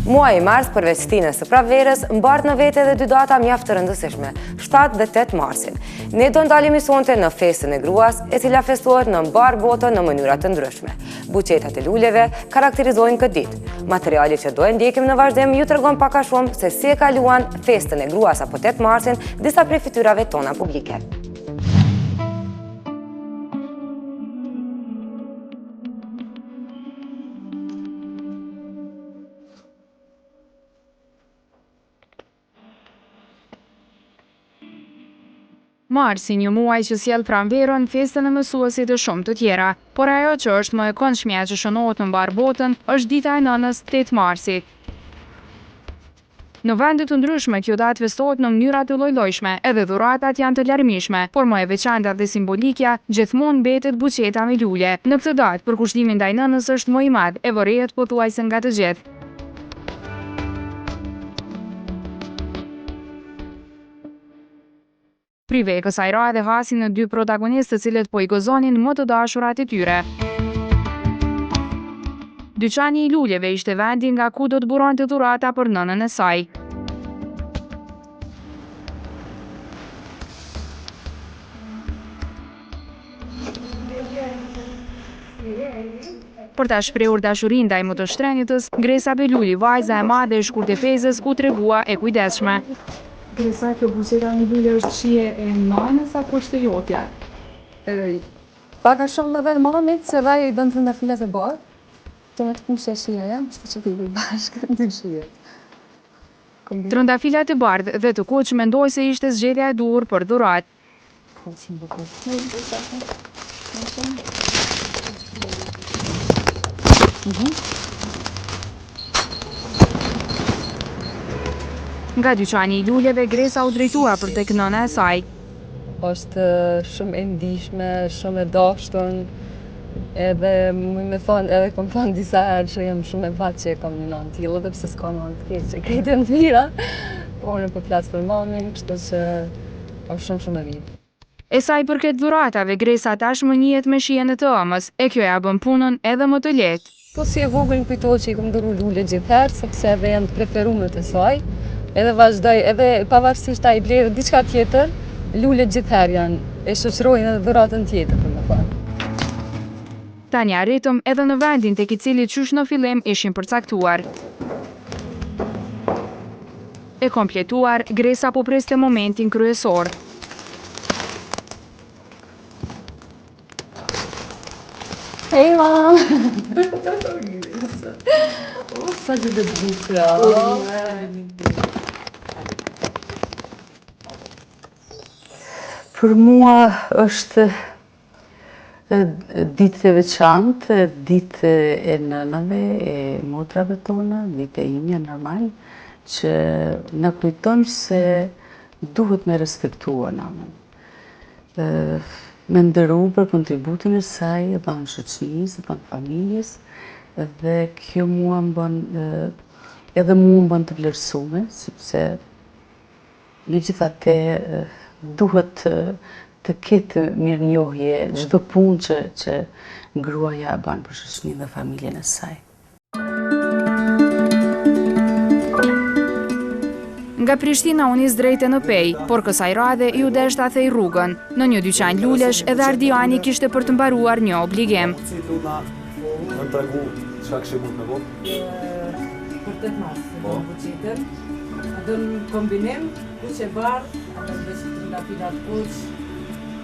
Muaji mars përveç fstinës së pranverës mbart në vete edhe dy data mjaft të rëndësishme, 7 dhe 8 marsin. Ne do ndalemi sonte në festën e gruas, e cila festohet në mbar botën në mënyra të ndryshme. Buqetat e luleve karakterizojnë këtë ditë. Materiali që do e ndjekim në vazhdim ju tregon pak a shumë se si e kaluan festën e gruas apo 8 marsin disa prej fytyrave tona publike. Marsi një muaj që sjell pranverën, festën e mësuesit e shumë të tjera, por ajo që është më e këndshmja që shënohet në mbar botën është dita e nënës 8 marsi. Në vende të ndryshme kjo datë festohet në mënyra të lloj-llojshme, edhe dhuratat janë të larmishme, por më e veçanta dhe simbolikja gjithmonë mbetet buqeta me lule. Në këtë datë përkushtimi ndaj nënës është më i madh e vërejët pothuajse nga të gjithë. Prive e kësaj rahe hasin në dy protagonistë të cilët po i gëzonin më të dashurat e tyre. Dyqani i luleve ishte vendi nga ku do të buronte dhurata për nënën e saj. Për ta shprehur dashurinë ndaj më të shtrenjtës, Gresa Beluli, vajza e madhe e shkurtëfezës, u tregua e kujdesshme. Gresa, kjo buqeta një lule është shije e nanës apo është e jotja? Paka shumë dhe mamit, se vaj i bënd të ndafilet e barë. Të me të punë që e shije, ja? Shtë që të i bashkë, të shije. Trëndafilat e bardhë dhe të kuq mendoj se ishte zgjedhja e duhur për dhurat. Nga dyqani i luleve, Gresa u drejtua për tek nëna e saj. Është shumë e ndihshme, shumë e dashtun, edhe me thonë, edhe kom thonë disa herë që jem shumë e vat që e kam një nënë tillë, edhe pse s'ka nënë të keq, që krejtë e në mira, por unë po flas për mamin, kështu që është shumë e mirë. E sa i përket dhuratave, Gresa tashmë njihet me shijen e të ëmës, e kjo ja bën punën edhe më të lehtë. Po si e vogël më kujtohet që i kom dhuru lule gjithherë, sepse edhe janë të preferuar të saj. Edhe vazhdoj, edhe pavarësisht ai ble diçka tjetër, lulet gjithherë janë, e shoqërojnë edhe dhuratën tjetër, për më thënë. Tani arritëm edhe në vendin tek i cili qysh në fillim ishin përcaktuar. E kompletuar, Gresa po priste momentin kryesor. Hej, mam! Sa që dhe bukra! Për mua është ditë e veçantë, ditë e nënave, e motrave tona, ditë e imja normal, që në kujton se duhet me respektua nënën. Me ndëru për kontributin e saj, edhe në shoqërisë, edhe në familjes, dhe kjo mua më bën, edhe mua më bën të vlerësume, sepse megjithatë duhet të ketë mirënjohje çdo punë që gruaja bën për shoqërinë dhe familjen e saj. Nga Prishtina u nis drejt në Pej, por kësaj radhe ju desh ta thej rrugën. Në një dyqan lulesh edhe Ardiani kishte për të mbaruar një obligim. Më tregu çka kishte mund me bëj? Për 8 mars, në buqetën. Atë në kombinim, kuq e bardhë, atë në veç trëndafilat kuq.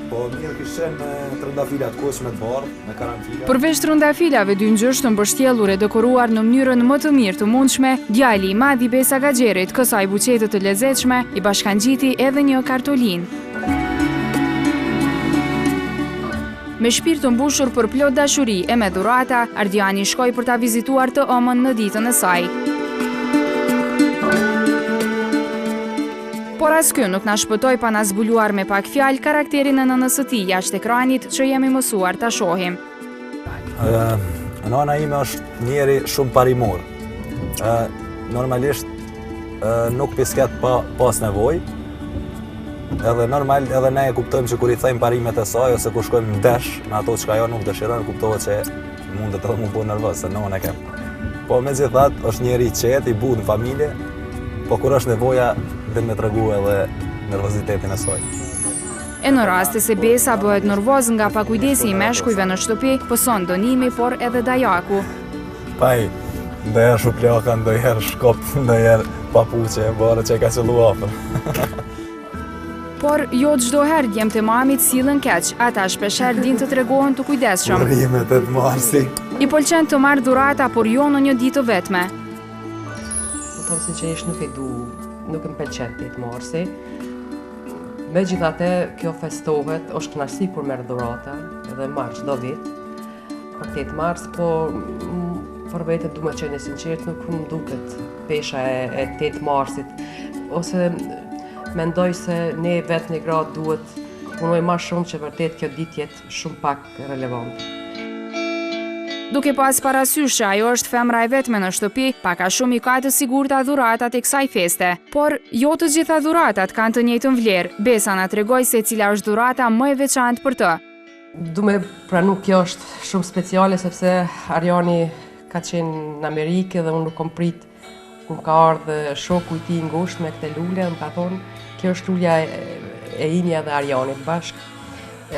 Po mirë kishte me trëndafilat kuq me të bardhë, me karanfila. Përveç trëndafilave dy ngjyrë të mbështjellur e dekoruar në mënyrën më të mirë të mundshme, djali i madh i Besa Gaxherit, kësaj buqete të lezetshme, i bashkangjiti edhe një kartolinë. Me shpirt të mbushur për plot dashuri e me dhurata, Ardiani shkoi për ta vizituar të ëmën në ditën e saj. Por as kjo nuk na shpëtoi pa na zbuluar me pak fjalë karakterin e nënës së tij jashtë ekranit që jemi mësuar ta shohim. Nëna ime është njeri shumë parimor. Normalisht nuk pisket pas nevojë. Edhe normal, edhe ne e kuptojmë që kur i thejmë parimet e saj, ose kur shkojmë në desh, në ato që ajo nuk dëshiron, kuptohet që mundet edhe mu po nervoz, se nëna e kem. Po me gjithat është njeri qetë, i butë në familje, po kur është nevoja dhe me tregu edhe nervozitetin e saj. E në raste se Besa bëhet nervoz nga pakujdesi i meshkujve në shtëpi, pëson dënimi, por edhe dajaku. Paj, ndëherë shuplaka, ndëherë shkop, ndëherë papuqe, bërë që ka qëllu afër. Por jo çdo herë djemt e mamit sillen keq, ata shpeshherë din të tregohen të kujdesshëm. Urimet e të marsi. I pëlqen të marrë dhurata, por jo në një ditë të vetme. Po thonë sinqerisht nuk e du, nuk më pëlqen 8 marsi. Megjithatë, kjo festohet, është kënaqësi kur merr dhurata, edhe marr çdo vit. Për 8 mars, po për vete du me qenë sinqert, nuk më duket pesha e 8 marsit. Ose mendoj se ne vetë një gradë duhet punoj ma shumë që vërtet kjo ditë jetë shumë pak relevant. Duke pas parasysh që ajo është femra e vetme në shtëpi, pak a shumë i ka të sigurta dhuratat e kësaj feste. Por jo të gjitha dhuratat kanë të njëjtën vlerë. Besa na tregoi se cila është dhurata më e veçantë për të. Du me pranu kjo është shumë speciale sepse Arjani ka qenë në Amerikë dhe unë nuk kom prit kur ka ardhë shoku i tij ngushtë me këtë lule, më ka thonë, kjo është lulja e imja dhe Arjanit bashkë.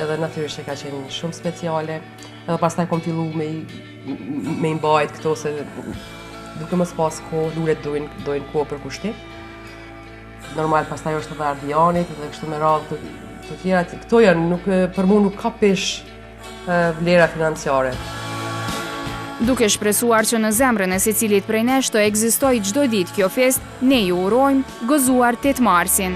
Edhe natyrisht që ka qenë shumë speciale. Edhe pastaj kom fillu me imbajt këto se duke mos pas kohë, lulet dojnë kohë për kushtim. Normal pastaj është edhe Arjanit dhe kështu me radhë të tjera. Këto janë, nuk, për mu nuk ka pesh vlera financiare. Duke shpresuar që në zemrën e secilit prej nesh të ekzistojë çdo ditë kjo festë, ne ju urojmë gëzuar 8 marsin.